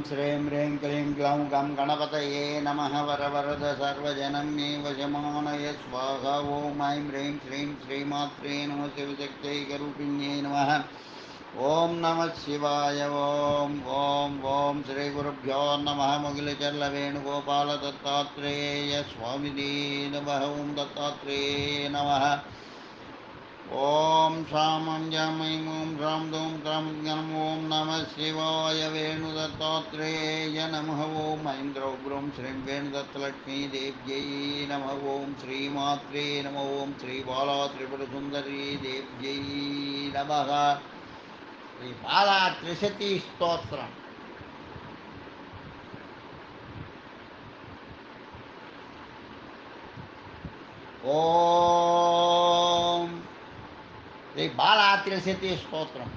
श्रीं ह्रीं क्लीं ग्लौं गं गणपतये नमः वरवरद सर्वजनं मे वशमानय स्वाहा ॐ ऐं ह्रीं श्रीं श्रीमात्रे नमः शिवशक्त्यैकरूपिण्यै नमः ओं नमः शिवाय ओं ओं ओं श्रीगुरुभ्यो नमः मुगिलचर्लवेणुगोपाल दत्तात्रेय स्वामिने नमः ओं दत्तात्रेय नमः ओं शामं जमैं ॐ ह्रां दूं त्रां ज्ञं ॐ नमः शिवाय वेणुदत्तात्रेय नमः ॐ ऐं द्रौं ब्रूं श्रीं वेणुदत्तलक्ष्मीदेव्यै नमः ॐ श्रीमात्रे नमः ॐ श्रीबाला त्रिपुरसुन्दरी देव्यै नमः श्रीबाला त्रिशती स्तोत्रम् ॐ श्री बाला त्रिशती स्तोत्रम्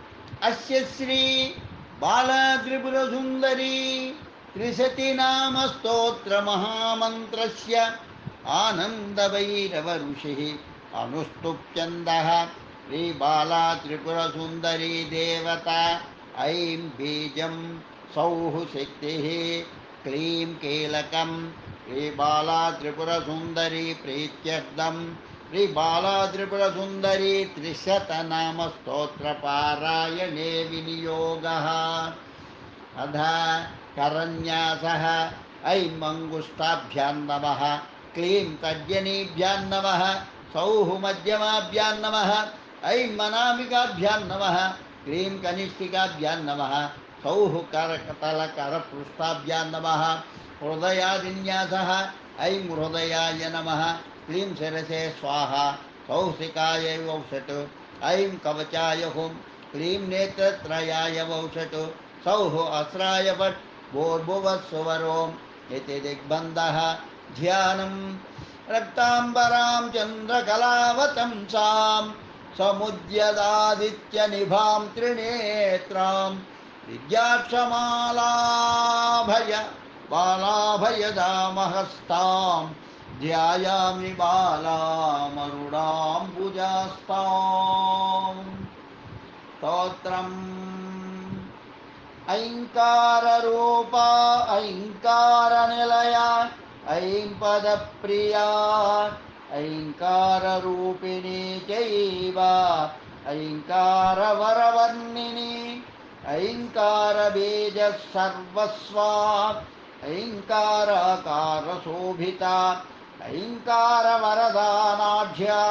अस्य श्री बाला त्रिपुरसुन्दरी त्रिशती नाम स्तोत्र महामन्त्रस्य आनन्दभैरवऋषिः अनुष्टुप् श्री बाला त्रिपुरसुन्दरी देवता ऐं बीजं सौः शक्तिः क्लीं कीलकं श्री बाला त्रिपुरसुन्दरी प्रीत्यर्थं श्री बाला त्रिपुरसुन्दरी त्रिशतनाम स्तोत्रपारायणे विनियोगः अध करन्यासः ऐं मङ्गुष्ठाभ्यां नमः क्लीं तर्जनीभ्यां नमः सौः मध्यमाभ्यां नमः ऐं मनामिकाभ्यां नमः क्लीं कनिष्ठिकाभ्यां नमः सौः करकटलकरपृष्ठाभ्यां नमः हृदयादिन्यासः ऐं हृदयाय नमः क्लीं शिरसे स्वाहा सौः शिखायै वौषट् ऐं कवचाय हुं क्लीं नेत्रत्रयाय वौषट् सौः अस्राय भट् भूर्भुवस्सुवरोम् इति दिग्बन्धः ध्यानं रक्ताम्बरां चन्द्रकलावतंसां समुद्यदादित्यनिभां त्रिनेत्रां विद्याक्षमालाभय बालाभयदामहस्तां ध्यायामि बालामरुणाम्बुजास्ताम् स्तोत्रम् ऐङ्काररूपा ऐङ्कारनिलया ऐं पदप्रिया ऐङ्काररूपिणी चैव ऐङ्कारवरवर्णिनी ऐङ्कारबीजः सर्वस्वा ऐङ्काराकारशोभिता ऐङ्कारवरदानाढ्या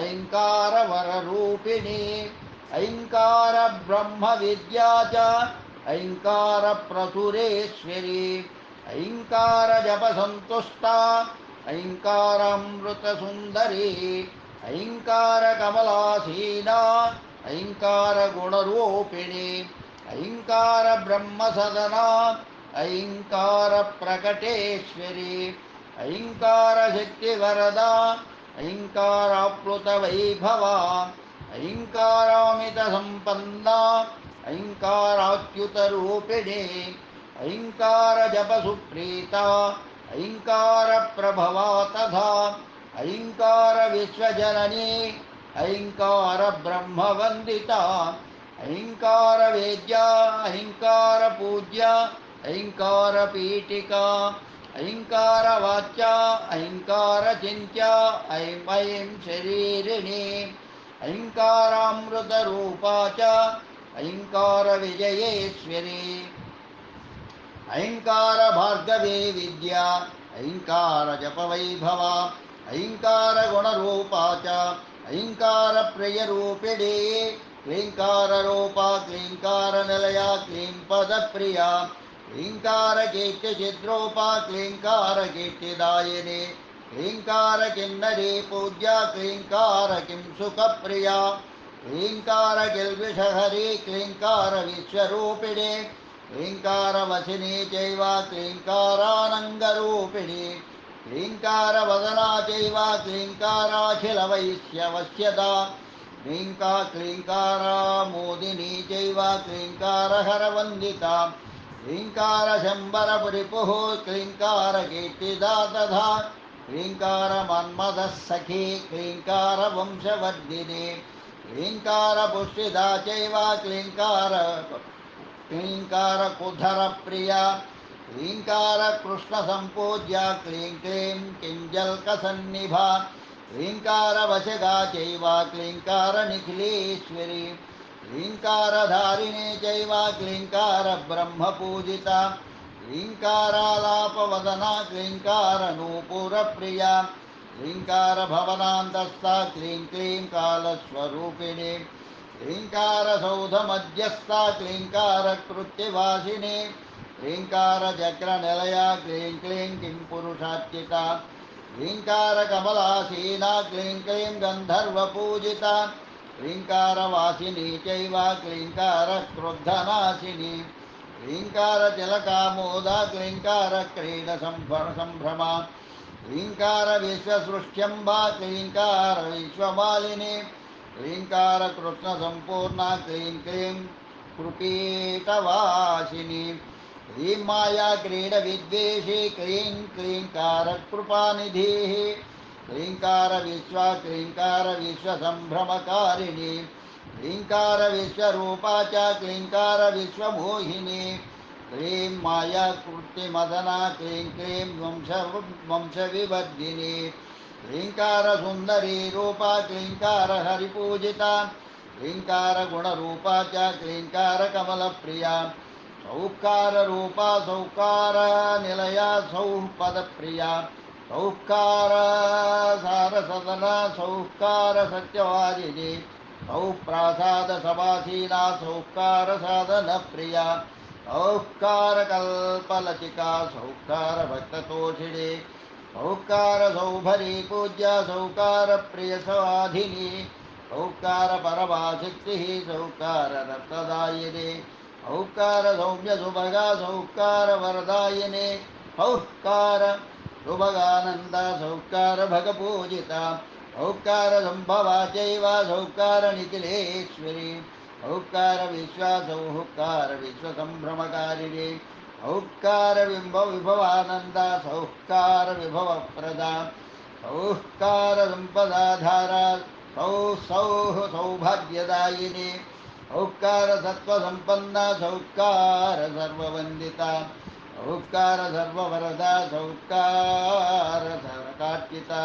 ऐङ्कारवररूपिणी ऐङ्कारब्रह्मविद्या च ऐङ्कारप्रसुरेश्वरी ऐङ्कारजपसन्तुष्टा ऐङ्कारामृतसुन्दरी ऐङ्कारकमलासीना ऐङ्कारगुणरूपिणी ऐङ्कारब्रह्मसदना ऐङ्कारप्रकटेश्वरी ऐङ्कारशक्तिवरदा ऐङ्काराप्लुतवैभवा ऐङ्कारामितसम्पन्ना ऐङ्काराच्युतरूपिणी ऐङ्कारजपसुप्रीता ऐङ्कारप्रभवा तथा ऐङ्कारविश्वजननी ऐङ्कारब्रह्मवन्दिता ऐङ्कारवेद्या ऐङ्कारपूज्या ऐङ्कारपीठिका ऐङ्कारवाच्या ऐङ्कारचिन्त्या ऐं ऐं शरीरिणी ऐङ्कारामृतरूपा च ऐङ्कारविजयेश्वरी ऐङ्कारभार्गवे विद्या ऐङ्कारजपवैभवा ऐङ्कारगुणरूपा च ऐङ्कारप्रियरूपिणी क्लीङ्काररूपा क्लीङ्कारनिलया क्लीं पदप्रिया क्लीङ्कारकीर्तिचिद्रूपा क्लीङ्कारकीर्तिदायिनी क्लीङ्कारकिन्नरी पूज्या क्लीङ्कारकिं सुखप्रिया क्लीङ्कारकिल्बिषहरी क्लीङ्कारविश्वरूपिणी क्लीङ्कारवसिनी चैव क्लीङ्कारानङ्गरूपिणी क्लीङ्कारवदना चैव क्लीङ्काराखिलवैश्यवश्यता क्लीङ्कारामोदिनी चैव क्लीङ्कारहरवन्दिता क्लीङ्कारशम्बरपरिपुः क्लीङ्कारकीर्तिदा तथा क्लीङ्कारमन्मथः सखी क्लीङ्कारवंशवर्धिनी क्लीङ्कारपुष्टिदा चैव क्लीङ्कार क्लीङ्कारकुधरप्रिया क्लीङ्कारकृष्णसम्पूज्या क्लीं क्लीं किञ्जल्कसन्निभा क्लीङ्कारवशगा चैव क्लीङ्कारनिखिलेश्वरी क्लीङ्कारधारिणे चैव क्लीङ्कारब्रह्मपूजिता क्लीङ्कारालापवदना क्लीङ्कारनूपुरप्रिया क्लीङ्कारभवनान्तस्था क्लीं क्लीं कालस्वरूपिणी क्लीङ्कारसौधमध्यस्था क्लीङ्कारकृत्यवासिनी क्लीङ्कारचक्रनिलया क्लीं क्लीं किं पुरुषार्चिता क्लीङ्कारकमलासीना क्लीं क्लीं गन्धर्वपूजिता क्लीङ्कारवासिनी चैव क्लीङ्कारक्रुद्धनाशिनी क्लीङ्कारतिलकामोदा क्लीङ्कारक्रीडसम्भ्रमा क्लीङ्कारविश्वसृष्ट्यम्बा क्लीङ्कारविश्वमालिनी क्लीङ्कारकृष्णसम्पूर्णा क्लीं क्लीं कृपीटवासिनी क्लीं माया क्रीडविद्वेषी क्लीं क्लीङ्कारकृपानिधिः क्लीङ्कारविश्वा क्लीङ्कारविश्वसम्भ्रमकारिणी क्लीङ्कारविश्वरूपा च क्लीङ्कारविश्वमोहिनी क्लीं माया कृत्तिमदना क्लीं क्लीं वंशविवर्धिनी क्लीङ्कारसुन्दरी रूपा क्लीङ्कारहरिपूजिता क्लीङ्कारगुणरूपा च क्लीङ्कारकमलप्रिया सौकाररूपा सौकारनिलया सौपदप्रिया सौकारसारसदना सौकारसत्यवादिनी सौप्रासादसमासीना सौकारसाधनप्रिया सौकारकल्पलतिका सौकारभक्ततोषिणी सौकारसौभरी पूज्या सौकारप्रियसवाधिनी सौकारपरमाशक्तिः सौकाररत्नदायिनी सौकारसौम्यसुभगा सौकारवरदायिनी सौकारसुभगानन्दा सौकारभगपूजिता सौकारसम्भवा चैव सौकारनिखिलेश्वरी सौकारविश्वा सौकारविश्वसम्भ्रमकारिणी सौकारविभवानन्दा सौकारविभवप्रदा सौकारसम्पदाधारा सौः सौभाग्यदायिनी सौकारसत्त्वसम्पन्ना सौकारसर्ववन्दिता सौकारसर्ववरदा सौकारसर्वकार्चिता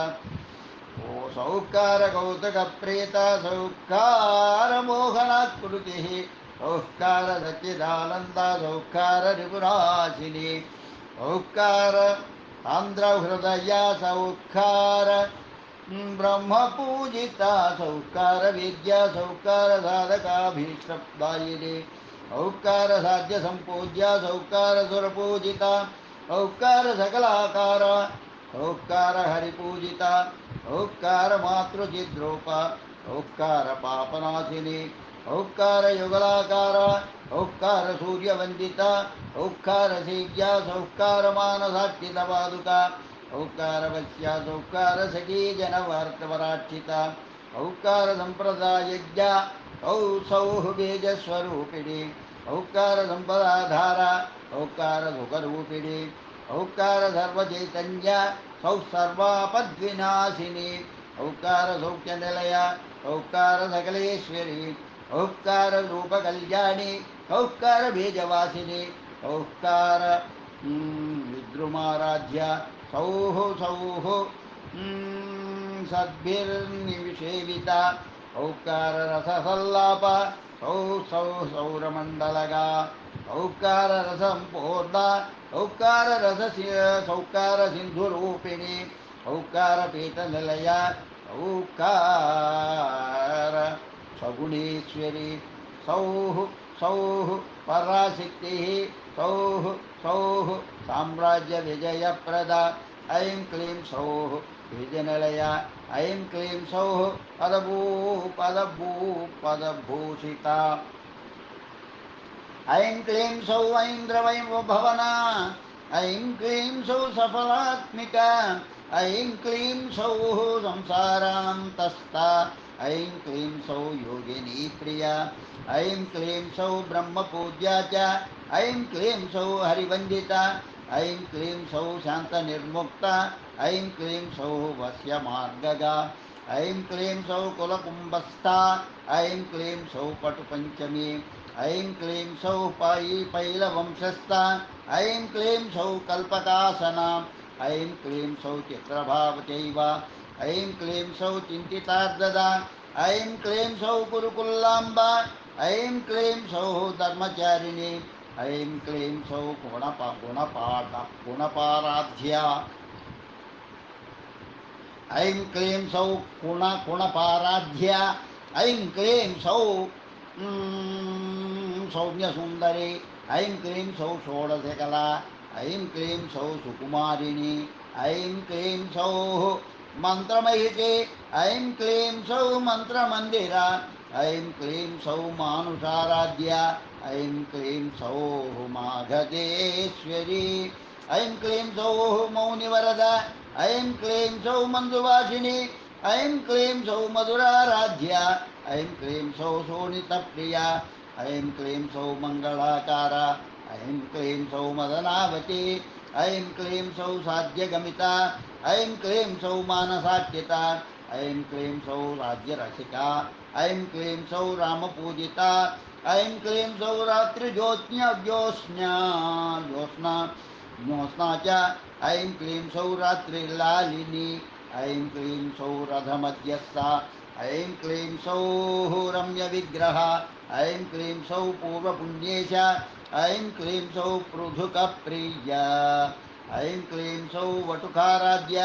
ओ सौकारकौतुकप्रीता सौकारमोहनाकृतिः सौकारसच्चिदानन्दा सौकाररिपुनाशिनी सौकार आन्ध्रहृदया सौकार ब्रह्मपूजिता सौकारविद्या सौकारसाधकाभीष्टदायिनी सौकारसाध्यसम्पूज्या सौकारसुरपूजिता सौकारसकलाकार सौकारहरिपूजिता सौकारमातृचिद्रूपा सौकारपापनाशिनी सौकारयुगलाकार सौकारसूर्यवन्दिता सौकारसेव्या सौकारमानसाक्षितपादुका सौकारवश्या सौकारसखी जनवार्तवराक्षिता सौकारसम्प्रदायज्ञा सौः बीजस्वरूपिणी सौकारसम्पदाधारा सौकारसुखरूपिणी सौकारसर्वचैतन्या सौः सर्वापद्विनाशिनी सौकारसौख्यनिलया सौकारसकलेश्वरी सौकाररूपकल्याणी सौकारबीजवासिनी सौकार विद्रुमाराध्या सौः सद्भिर्निषेविता सौकाररससल्लापा सौरमण्डलगा सौकाररसम्पूर्णा सौकारसिन्धुरूपिणी सौकारपीठनिलया सौकार सगुणेश्वरी सौः पराशक्तिः सौः साम्राज्यविजयप्रदा ऐं क्लीं सौः बीजनिलया ऐं क्लीं सौः पदभूषिता ऐं क्लीं सौः ऐन्द्रवयं भवना ऐं क्लीं सौः सफलात्मिका ऐं क्लीं सौः संसारान्तस्था ऐं क्लीं सौः योगिनी प्रिया ऐं क्लीं सौः ब्रह्मपूज्या च ऐं क्लीं सौः हरिवन्दिता ऐं क्लीं सौः शान्तनिर्मुक्ता ऐं क्लीं सौः वश्यमार्गगा ऐं क्लीं सौः कुलकुम्भस्था ऐं क्लीं सौः पटुपञ्चमी ऐं क्लीं सौः पैलवंशस्था ऐं क्लीं सौः कल्पकासना ऐं क्लीं सौः चित्रभावचैव ऐं क्लीं सौः चिन्तितार्ददा ऐं क्लीं सौः कुरुकुल्लाम्बा ऐं क्लीं सौः धर्मचारिणी ऐं क्लीं सौः गुणपाराध्या ऐं क्लीं सौः गुणपाराध्या ऐं क्लीं सौः सौम्यसुन्दरी ऐं क्लीं सौः षोडशकला ऐं क्लीं सौः सुकुमारिणी ऐं क्लीं सौः मन्त्रमहिषी ऐं क्लीं सौः मन्त्रमन्दिरा ऐं क्लीं सौः मानुषाराध्या ऐं क्लीं सौः माघदेश्वरी ऐं क्लीं सौः मौनिवरदा ऐं क्लीं सौः मन्दुवासिनी ऐं क्लीं सौः मधुराराध्या ऐं क्लीं सौः शोणितप्रिया ऐं क्लीं सौः मङ्गलाकारा ऐं क्लीं सौः मदनावती ऐं क्लीं सौः साध्यगमिता ऐं क्लीं सौः मानसाख्यता ऐं क्लीं सौः राज्यरसिका ऐं क्लीं सौः रामपूजिता ऐं क्लीं सौः रात्रिज्योत्स्ना च ऐं क्लीं सौः रात्रिलालिनी ऐं क्लीं सौः रथमध्यस्था ऐं क्लीं सौः रम्यविग्रह ऐं क्लीं सौः पूर्वपुण्येश ऐं क्लीं सौः पृथुकप्रिया ऐं क्लीं सौः वटुकाराध्य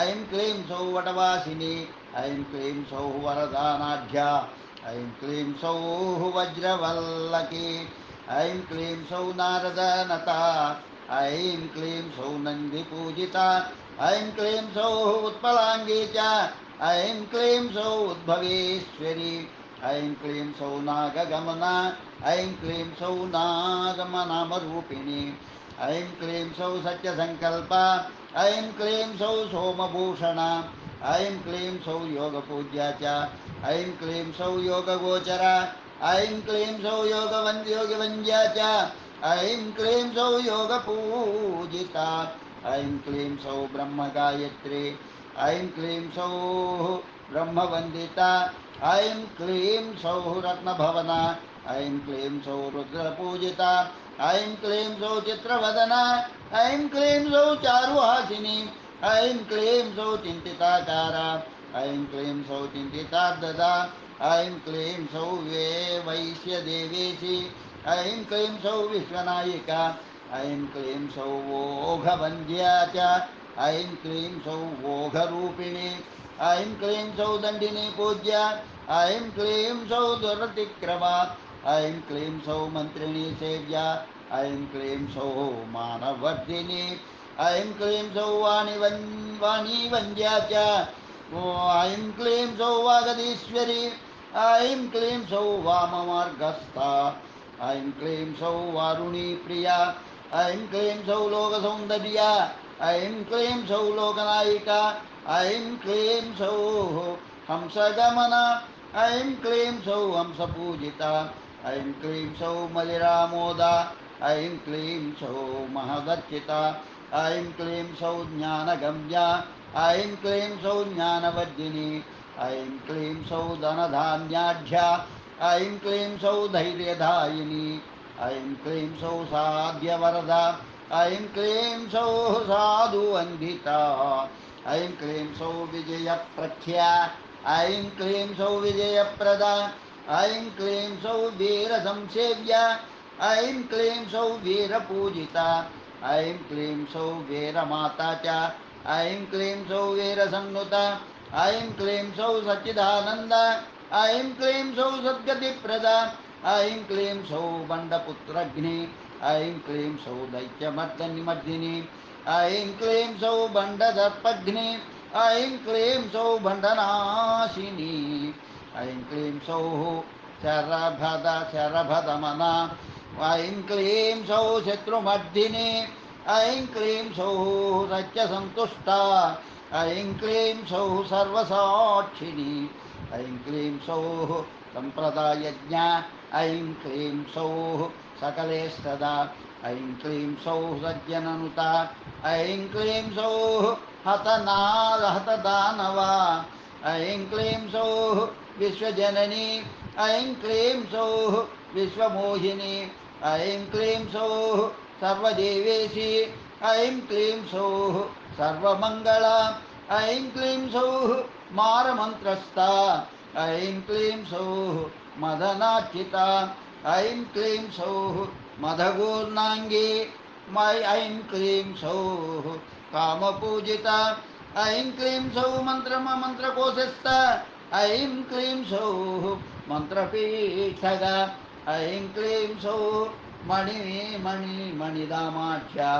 ऐं क्लीं सौः वटवासिनी ऐं क्लीं सौः वरदानाढ्या ऐं क्लीं सौः वज्रवल्लकी ऐं क्लीं सौः नारदनता ऐं क्लीं सौः नन्दिपूजिता ऐं क्लीं सौः उत्पलाङ्गी च ऐं क्लीं सौः उद्भवेश्वरी ऐं क्लीं सौः नागगमना ऐं क्लीं सौः नागमनामरूपिणी ऐं क्लीं सौः सत्यसङ्कल्पा ऐं क्लीं सौः सोमभूषणा ऐं क्लीं सौः योगपूज्या च ऐं क्लीं सौः योगगोचरा ऐं क्लीं सौः योगवन्द्या च ऐं क्लीं सौः योगपूजिता ऐं क्लीं सौः ब्रह्मगायत्री ऐं क्लीं सौः ब्रह्मवन्दिता ऐं क्लीं सौः रत्नभवना ऐं क्लीं सौः रुद्रपूजिता ऐं क्लीं सौः चित्रवदना ऐं क्लीं सौः चारुहासिनी ऐं क्लीं सौः चिन्तिताकारा ऐं क्लीं सौः चिन्तितार्ददा ऐं क्लीं सौः वैश्यदेवेशी ऐं क्लीं सौः विश्वनायिका ऐं क्लीं सौः ओघवन्द्या च ऐं क्लीं सौः ओघरूपिणी ऐं क्लीं सौः दण्डिनी पूज्या ऐं क्लीं सौः दुरतिक्रमा ऐं क्लीं सौः मन्त्रिणी सेव्या ऐं क्लीं सौः मानवर्धिनी ऐं क्लीं सौः वाणीवन्द्या च ऐं क्लीं सौः वागदीश्वरी ऐं क्लीं सौः वाममार्गस्था ऐं क्लीं सौः वारुणी प्रिया ऐं क्लीं सौः लोकसौन्दर्या ऐं क्लीं सौः लोकनायिका ऐं क्लीं सौः हंसगमना ऐं क्लीं सौः हंसपूजिता ऐं क्लीं सौः मलिरामोदा ऐं क्लीं सौः महदर्चिता ऐं क्लीं सौः ज्ञानगम्या ऐं क्लीं सौः ज्ञानवर्धिनी ऐं क्लीं सौः धनधान्याढ्या ऐं क्लीं सौः धैर्यदायिनी ऐं क्लीं सौः साध्यवरदा ऐं क्लीं सौः साधुवन्दिता ऐं क्लीं सौः विजयप्रख्या ऐं क्लीं सौः विजयप्रदा ऐं क्लीं सौः वीरसंसेव्या ऐं क्लीं सौः वीरपूजिता ऐं क्लीं सौः वीरमाता च ऐं क्लीं सौः वीरसंनुता ऐं क्लीं सौः सच्चिदानन्द ऐं क्लीं सौः सद्गतिप्रदा ऐं क्लीं सौः बण्डपुत्रग्नि ऐं क्लीं सौः दैत्यमर्दनिमर्दिनी ऐं क्लीं सौः बण्डदर्पग्नि ऐं क्लीं सौः बण्डनाशिनी ऐं क्लीं सौः शरभदमना ऐं क्लीं सौः शत्रुमर्दिनी ऐं क्लीं सौः सत्यसन्तुष्टा ऐं क्लीं सौः सर्वसाक्षिणी ऐं क्लीं सौः सम्प्रदायज्ञा ऐं क्लीं सौः सकलेस्तदा ऐं क्लीं सौः सज्जननुता ऐं क्लीं सौः हतदानवा ऐं क्लीं सौः विश्वजननी ऐं क्लीं सौः विश्वमोहिनी ऐं क्लीं सौः सर्वदेवेशी ऐं क्लीं सौः सर्वमङ्गला ऐं क्लीं सौः मारमन्त्रस्था ऐं क्लीं सौः मदनार्चिता ऐं क्लीं सौः मदगूर्णाङ्गी ऐं क्लीं सौः कामपूजिता ऐं क्लीं सौः मन्त्रकोशस्थ ऐं क्लीं सौः मन्त्रपीठगा ऐं क्लीं सौः मणिदामाख्या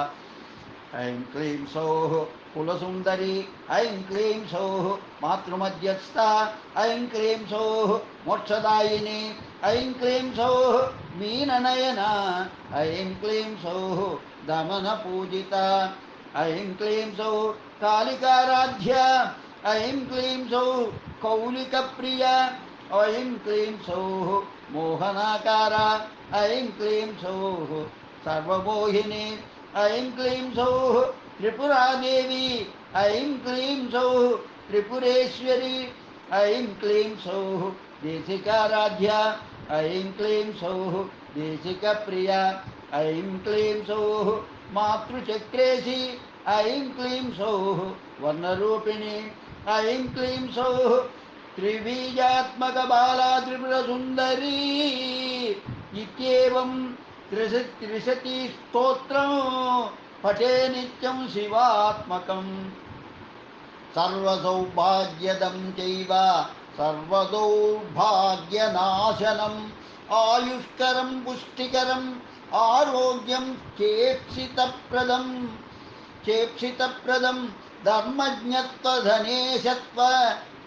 ऐं क्लीं सौः कुलसुन्दरी ऐं क्लीं सौः मातृमध्यस्था ऐं क्लीं सौः मोक्षदायिनी ऐं क्लीं सौः मीननयना ऐं क्लीं सौः दमनपूजिता ऐं क्लीं सौः कालिकाराध्या ऐं क्लीं सौः कौलिकप्रिया ऐं क्लीं सौः मोहनाकारा ऐं क्लीं सौः सर्वमोहिनी ऐं क्लीं सौः त्रिपुरादेवी ऐं क्लीं सौः त्रिपुरेश्वरी ऐं क्लीं सौः देशिकाराध्या ऐं क्लीं सौः देशिकप्रिया ऐं क्लीं सौः मातृचक्रेशी ऐं क्लीं सौः वर्णरूपिणी ऐं क्लीं सौः त्रिबीजात्मकबाला त्रिपुरसुन्दरी इत्येवं त्रिशती स्तोत्रं पठे नित्यं शिवात्मकं सर्वसौभाग्यदं चैव सर्वदौर्भाग्यनाशनम् आयुष्करं पुष्टिकरम् आरोग्यं चेप्सितप्रदं धर्मज्ञत्वधनेशत्व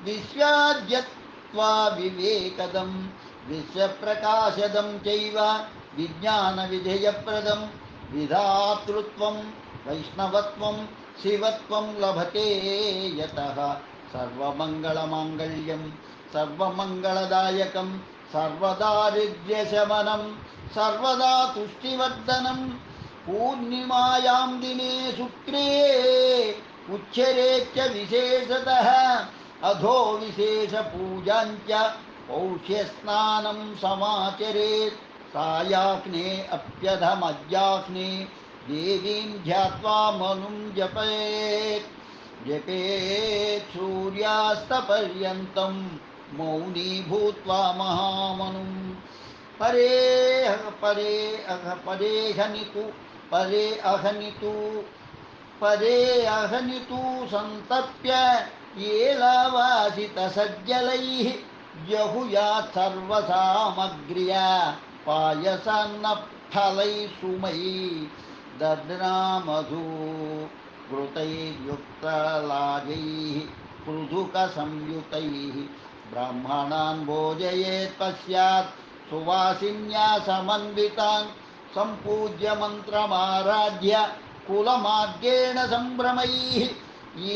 विश्वाद्यत्वा विवेकदं विश्वप्रकाशदं चैव विज्ञानविधेयप्रदं विधातृत्वं वैष्णवत्वं शिवत्वं लभते यतः सर्वमङ्गलमाङ्गल्यं सर्वमङ्गलदायकं सर्वदारिद्र्यशमनं सर्वदा तुष्टिवर्धनं पूर्णिमायां दिने शुक्रे उच्चरेच्च विशेषतः अधो विशेषपूजाञ्च पौष्यस्नानं समाचरेत् सायाग्ने अप्यधमज्याग्ने देवीं ध्यात्वा मनुं जपेत् सूर्यास्तपर्यन्तं मौनी भूत्वा महामनुं परे अहनितु सन्तप्य येलावासितसज्जलैः जहुयात् सर्वसामग्र्या पायसान्नफलैः सुमयैः दद्नामधु घृतैर्युक्तलाजैः पृथुकसंयुतैः ब्राह्मणान् भोजयेत् पश्चात् सुवासिन्या समन्वितान् सम्पूज्य मन्त्रमाराध्य कुलमार्गेण सम्भ्रमैः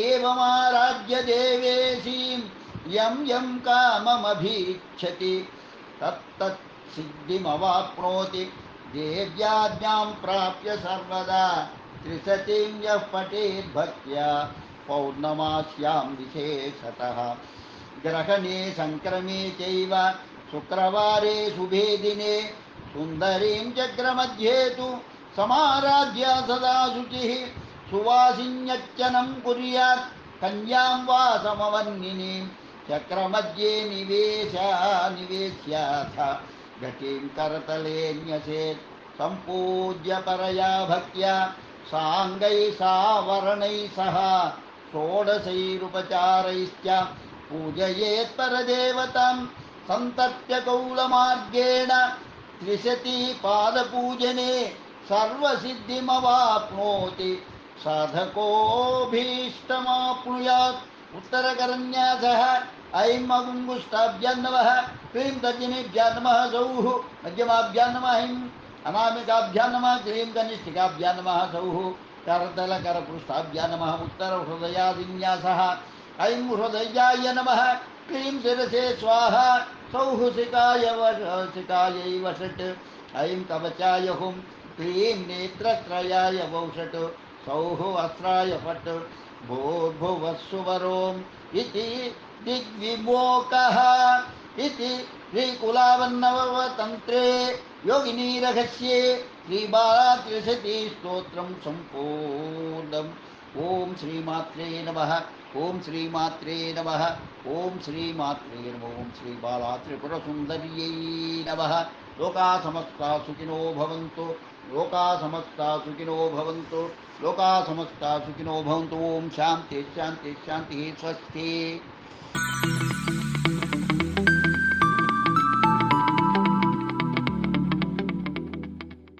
एवमाराध्य देवेशीं यं यं काममभीक्षति तत्तत् सिद्धिमवाप्नोति देव्याज्ञां प्राप्य सर्वदा त्रिशतीं यः पठेत् भक्त्या पौर्णमास्यां विशेषतः ग्रहणे संक्रमे चैव शुक्रवारे शुभे दिने सुन्दरीं चक्रमध्ये तु समाराध्य सदा शुचिः सुवासिन्यर्चनं कुर्यात् कन्यां वा समवर्णिनीं चक्रमध्ये निवेश्याथ घटीं करतले न्यसेत् सम्पूज्य परया भक्त्या साङ्गैः सावरणैः सह षोडशैरुपचारैश्च पूजयेत् परदेवतां सन्तप्य कौलमार्गेण त्रिशतीपादपूजने सर्वसिद्धिमवाप्नोति साधकोऽभीष्टमाप्नुयात् उत्तरकरन्यासः ऐं मगुङ्गुष्टाभ्यां नमः क्लीं तर्जनीभ्यां नमः सौः मध्यमाभ्यां नमः ऐं अनामिकाभ्यां नमः क्लीं कनिष्ठिकाभ्यां नमः सौः करतलकरपृष्ठाभ्यां नमः उत्तरहृदयादिन्यासः ऐं हृदयाय नमः क्लीं शिरसे स्वाहा सौः शिखायै वषट् ऐं कवचाय हुं क्लीं नेत्रत्रयाय वौषट् सौः अस्त्राय फट् भूर्भुवः सुवरोम् इति दिग्विमोकः इति श्रीकुलावन्नवतन्त्रे योगिनीरहस्ये श्रीबालात्रिशती स्तोत्रं सम्पूर्णम्। ओम श्रीमात्रे नमः। ओम श्रीमात्रे नमः। ओम श्रीमात्रे नमः। ओम श्री बाला त्रिपुर सुंदर्यै नमः। लोका समस्ता सुखिनो भवन्तु। लोका समस्ता सुखिनो भवन्तु। लोका समस्ता सुखिनो भवन्तु। ओम शांति शांति शांति। स्वस्ति।